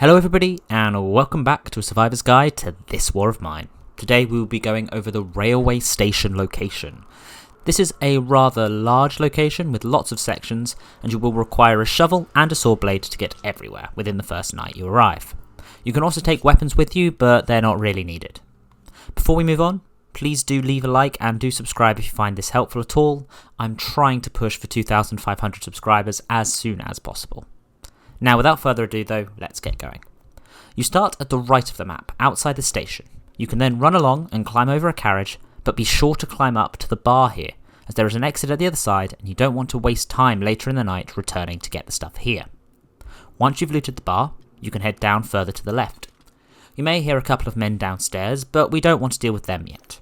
Hello everybody, and welcome back to a survivor's guide to this war of mine. Today we will be going over the railway station location. This is a rather large location with lots of sections, and you will require a shovel and a saw blade to get everywhere within the first night you arrive. You can also take weapons with you, but they're not really needed. Before we move on, please do leave a like and do subscribe if you find this helpful at all. I'm trying to push for 2,500 subscribers as soon as possible. Now, without further ado though, let's get going. You start at the right of the map, outside the station. You can then run along and climb over a carriage, but be sure to climb up to the bar here, as there is an exit at the other side and you don't want to waste time later in the night returning to get the stuff here. Once you've looted the bar, you can head down further to the left. You may hear a couple of men downstairs, but we don't want to deal with them yet.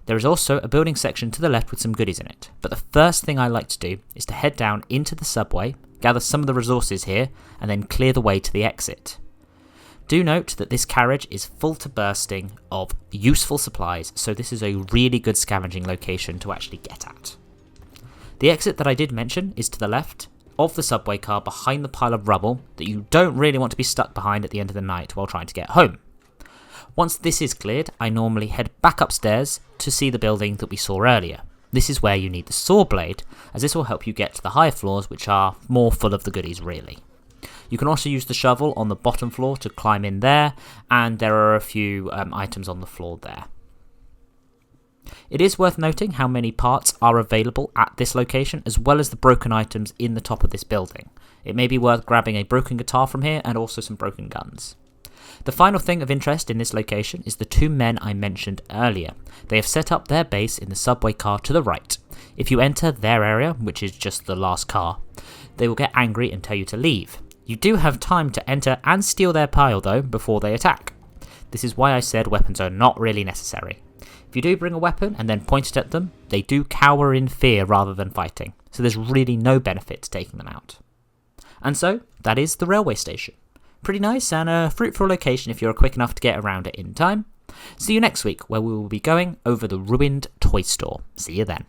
There is also a building section to the left with some goodies in it, but the first thing I like to do is to head down into the subway, gather some of the resources here, and then clear the way to the exit. Do note that this carriage is full to bursting of useful supplies, so this is a really good scavenging location to actually get at. The exit that I did mention is to the left of the subway car behind the pile of rubble that you don't really want to be stuck behind at the end of the night while trying to get home. Once this is cleared, I normally head back upstairs to see the building that we saw earlier. This is where you need the saw blade, as this will help you get to the higher floors, which are more full of the goodies really. You can also use the shovel on the bottom floor to climb in there, and there are a few items on the floor there. It is worth noting how many parts are available at this location, as well as the broken items in the top of this building. It may be worth grabbing a broken guitar from here and also some broken guns. The final thing of interest in this location is the two men I mentioned earlier. They have set up their base in the subway car to the right. If you enter their area, which is just the last car, they will get angry and tell you to leave. You do have time to enter and steal their pile though before they attack. This is why I said weapons are not really necessary. If you do bring a weapon and then point it at them, they do cower in fear rather than fighting, so there's really no benefit to taking them out. And so, that is the railway station. Pretty nice and a fruitful location if you're quick enough to get around it in time. See you next week, where we will be going over the ruined toy store. See you then.